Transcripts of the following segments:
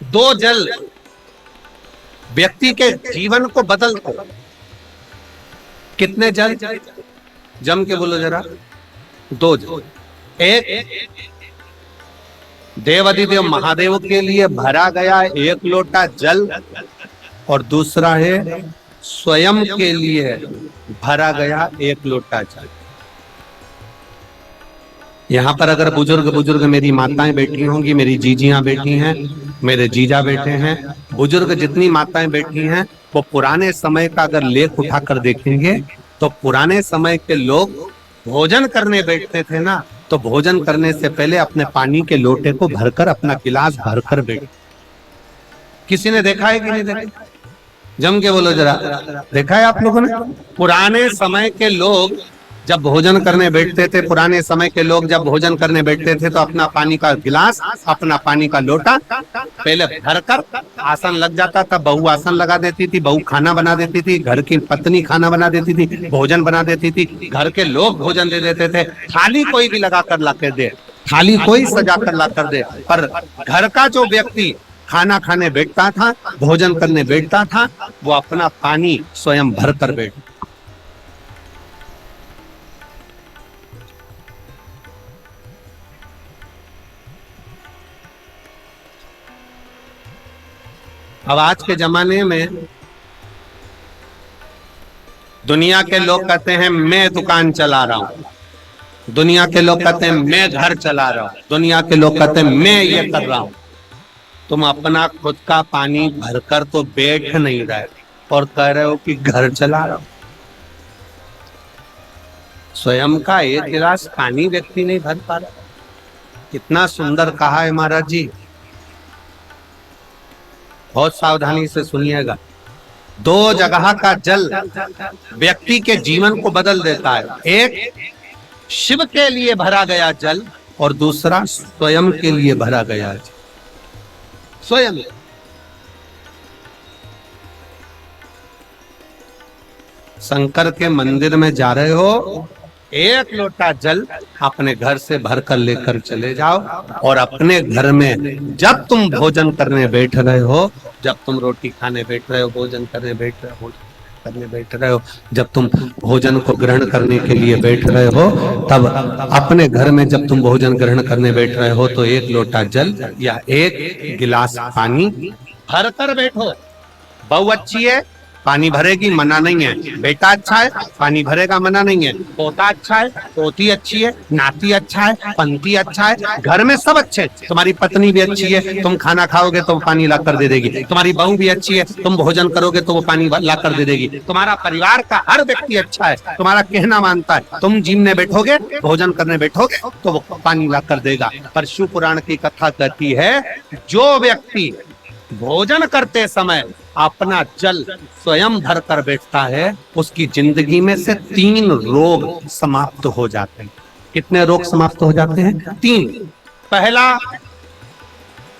दो जल व्यक्ति के जीवन को बदलते। कितने जल? जम के बोलो जरा। दो जल। एक देवाधिदेव महादेव के लिए भरा गया एक लोटा जल, और दूसरा है स्वयं के लिए भरा गया एक लोटा जल। यहाँ पर अगर बुजुर्ग मेरी माताएं बैठी होंगी, मेरी जीजियां बैठी हैं, मेरे जीजा बैठे हैं, बुजुर्ग जितनी माताएं बैठी हैं, वो पुराने समय का अगर लेख उठाकर देखेंगे तो पुराने समय के लोग भोजन करने बैठते थे ना, तो भोजन करने से पहले अपने पानी के लोटे को भरकर, अपना गिलास भरकर बैठ। किसी ने देखा है कि नहीं देखा? जम के बोलो जरा। देखा है आप लोगों ने? पुराने समय के लोग जब भोजन करने बैठते थे, पुराने समय के लोग जब भोजन करने बैठते थे तो अपना पानी का गिलास, अपना पानी का लोटा पहले भरकर आसन लग जाता था। बहू आसन लगा देती थी, बहू खाना बना देती थी, घर की पत्नी खाना बना देती थी, भोजन बना देती थी, घर के लोग भोजन दे देते थे। थाली कोई भी लगा कर ला कर दे, थाली कोई सजा कर ला कर दे, पर घर का जो व्यक्ति खाना खाने बैठता था, भोजन करने बैठता था, वो अपना पानी स्वयं भर कर बैठ। अब आज के जमाने में दुनिया के लोग कहते हैं मैं दुकान चला रहा हूं, दुनिया के लोग कहते हैं मैं घर चला रहा हूं, दुनिया के लोग कहते हैं मैं ये कर रहा हूं। तुम अपना खुद का पानी भरकर तो बैठ नहीं रहे और कह रहे हो कि घर चला रहा हूं। स्वयं का एक गिलास पानी व्यक्ति नहीं भर पा रहा। कितना सुंदर कहा है महाराज जी, बहुत सावधानी से सुनिएगा। दो जगह का जल व्यक्ति के जीवन को बदल देता है। एक शिव के लिए भरा गया जल और दूसरा स्वयं के लिए भरा गया जल। स्वयं शंकर के मंदिर में जा रहे हो, एक लोटा जल अपने घर से भरकर लेकर चले जाओ, और अपने घर में जब तुम भोजन करने बैठ रहे हो, जब तुम रोटी खाने बैठ रहे हो, भोजन करने बैठ रहे हो, करने बैठ रहे हो, जब तुम भोजन को ग्रहण करने के लिए बैठ रहे हो, तब अपने घर में जब तुम भोजन ग्रहण करने बैठ रहे हो तो एक लोटा जल या एक गिलास पानी भर कर बैठो। बहू अच्छी है, पानी भरेगी, मना नहीं है। बेटा अच्छा है, पानी भरेगा, मना नहीं है। पोता अच्छा है, पोती अच्छी है, नाती अच्छा है, पंती अच्छा है, घर में सब अच्छे। तुम्हारी पत्नी भी अच्छी है, तुम खाना खाओगे तो वो पानी ला कर दे देगी। तुम्हारी बहू भी अच्छी है, तुम भोजन करोगे तो वो पानी ला कर दे देगी। तुम्हारा परिवार का हर व्यक्ति अच्छा है, तुम्हारा कहना मानता है। तुम जीमने बैठोगे, भोजन करने बैठोगे तो वो पानी ला कर देगा। पर शिव पुराण की कथा कहती है, जो व्यक्ति भोजन करते समय अपना जल स्वयं भर कर बैठता है, उसकी जिंदगी में से 3 रोग समाप्त हो जाते हैं। कितने रोग समाप्त हो जाते हैं? 3। पहला,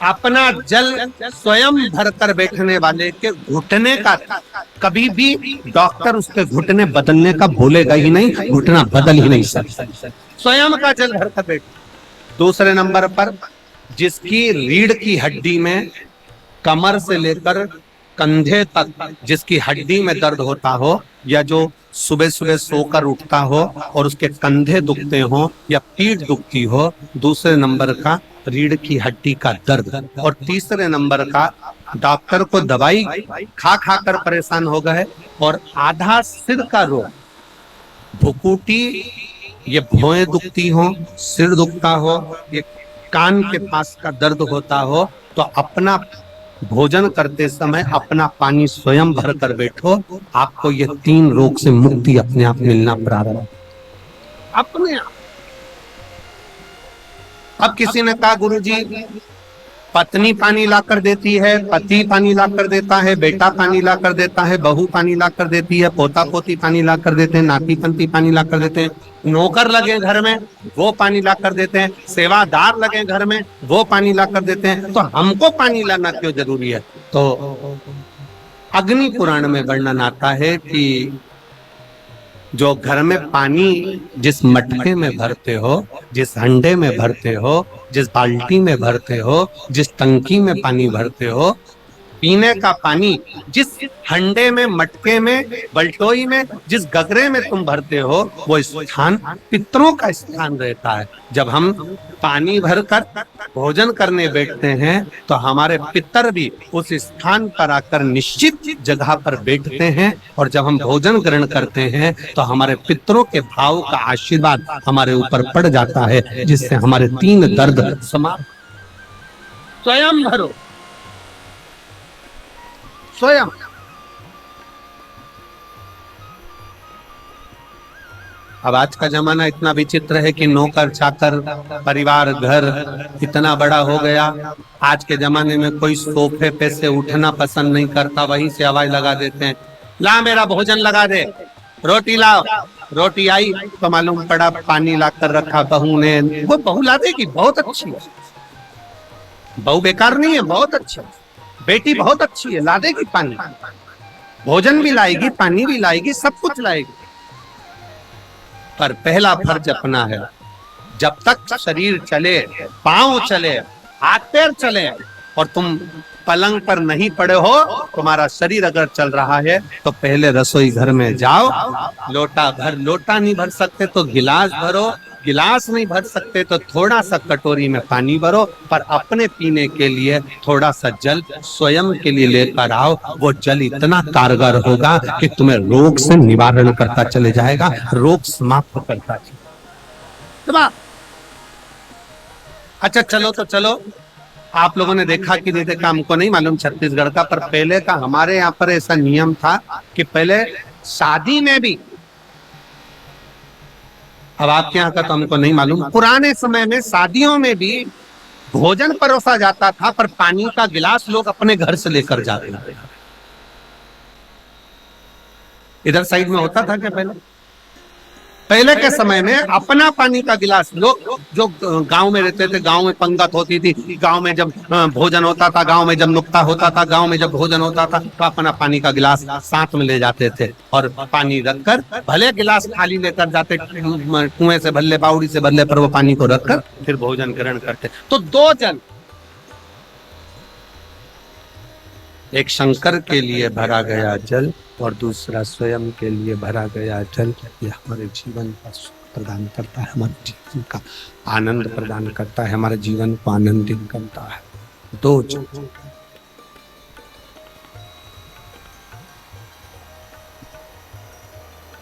अपना जल स्वयं भर कर बैठने वाले के घुटने का कभी भी डॉक्टर उसके घुटने बदलने का बोलेगा ही नहीं, घुटना बदल ही नहीं सकता। स्वयं का जल भर कर बैठ। दूसरे नंबर पर, जिसकी रीढ़ की हड्डी में कमर से लेकर कंधे तक जिसकी हड्डी में दर्द होता हो, या जो सुबह सुबह सोकर उठता हो और उसके कंधे दुखते हो या पीठ दुखती हो। दूसरे नंबर का रीढ़ की हड्डी का दर्द। और तीसरे नंबर का, डॉक्टर को दवाई खा खा कर परेशान हो गए और आधा सिर का रोग, भुकुटी, ये भौएं दुखती हो, सिर दुखता हो, ये कान के पास का दर्द होता हो, तो अपना भोजन करते समय अपना पानी स्वयं भर कर बैठो। आपको ये 3 रोग से मुक्ति अपने आप मिलना प्रारंभ, अपने आप। अब किसी ने कहा, गुरुजी पत्नी पानी ला कर देती है, पति पानी ला कर देता है, बेटा पानी ला कर देता है, बहू पानी ला कर देती है, पोता पोती पानी ला कर देते हैं, नाती पंती पानी ला कर देते हैं, नौकर लगे घर में वो पानी ला कर देते हैं, सेवादार लगे घर में वो पानी ला कर देते हैं, तो हमको पानी लाना क्यों जरूरी है? तो अग्नि पुराण में वर्णन आता है कि जो घर में पानी जिस मटके में भरते हो, जिस हंडे में भरते हो, जिस बाल्टी में भरते हो, जिस टंकी में पानी भरते हो, पीने का पानी जिस हंडे में, मटके में, बल्टोई में, जिस गगरे में तुम भरते हो, वो स्थान पितरों का स्थान रहता है। जब हम पानी भरकर भोजन करने बैठते हैं तो हमारे पितर भी उस स्थान पर आकर निश्चित जगह पर बैठते हैं, और जब हम भोजन ग्रहण करते हैं तो हमारे पितरों के भाव का आशीर्वाद हमारे ऊपर पड़ जाता है, जिससे हमारे 3 दर्द समाप्त। स्वयं भरो, स्वयं। अब आज का जमाना इतना विचित्र है कि नौकर चाकर, परिवार, घर इतना बड़ा हो गया। आज के जमाने में कोई सोफे पे से उठना पसंद नहीं करता, वहीं से आवाज लगा देते हैं, ला मेरा भोजन लगा दे, रोटी लाओ। रोटी आई तो मालूम पड़ा पानी ला कर रखा बहू ने। वो बहू ला देगी, बहुत अच्छी है, बहू बेकार नहीं है, बहुत अच्छा, बेटी बहुत अच्छी है, ला देगी पानी, भोजन भी लाएगी, पानी भी लाएगी, सब कुछ लाएगी। पर पहला फर्ज अपना है, जब तक शरीर चले, पांव चले, हाथ पैर चले, और तुम पलंग पर नहीं पड़े हो, तुम्हारा शरीर अगर चल रहा है तो पहले रसोई घर में जाओ, लोटा भर, लोटा नहीं भर सकते तो गिलास भरो, गिलास नहीं भर सकते तो थोड़ा सा कटोरी में पानी भरो, पर अपने पीने के लिए थोड़ा सा जल स्वयं के लिए लेकर आओ। वो जल इतना कारगर होगा कि तुम्हें रोग से निवारण करता चले जाएगा, रोग समाप्त करता चले। अच्छा चलो तो चलो, आप लोगों ने देखा कि नहीं देखा हमको नहीं मालूम छत्तीसगढ़ का, पर पहले का हमारे यहाँ पर ऐसा नियम था कि पहले शादी में भी, अब आपके यहाँ का तो हमको नहीं मालूम, पुराने समय में शादियों में भी भोजन परोसा जाता था, पर पानी का गिलास लोग अपने घर से लेकर जाते थे। इधर साइड में होता था क्या पहले? पहले के समय में अपना पानी का गिलास, लोग जो गांव में रहते थे, गांव में पंगत होती थी, गांव में जब भोजन होता था, गांव में जब नुक्ता होता था, गांव में जब भोजन होता था, तो अपना पानी का गिलास साथ में ले जाते थे, और पानी रखकर, भले गिलास खाली लेकर जाते, कुएं से भले, बावड़ी से भले, पर वो पानी को रखकर फिर भोजन ग्रहण करते। तो 2 जल, एक शंकर के लिए भरा गया जल और दूसरा स्वयं के लिए भरा गया जल, यह हमारे जीवन का सुख प्रदान करता है, हमारे जीवन का आनंद प्रदान करता है, हमारे जीवन को आनंदित करता है। 2 जल,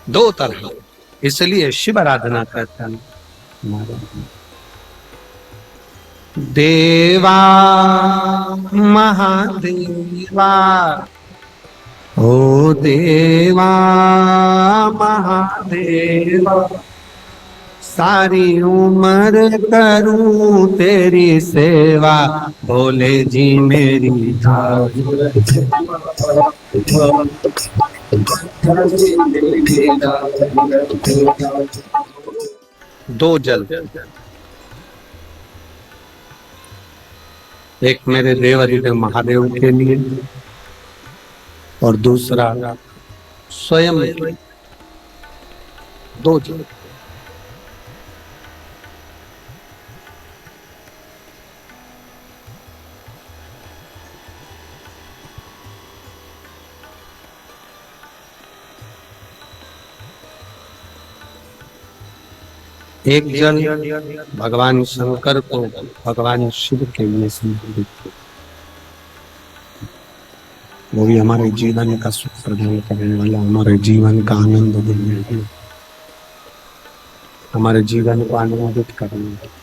2 तरह, इसलिए शिव आराधना करता है। देवा महादेवा, ओ देवा महादेवा, सारी उम्र करूं तेरी सेवा, भोले जी मेरी दो जल, एक मेरे देव अधिदेव महादेव के लिए और दूसरा स्वयं, 2 जल। एक जल भगवान शंकर को, भगवान शिव के लिए समर्पित, वो भी हमारे जीवन का सुख प्रदान करने वाला, हमारे जीवन का आनंद देने वाला, हमारे जीवन को आनंदित करने वाला।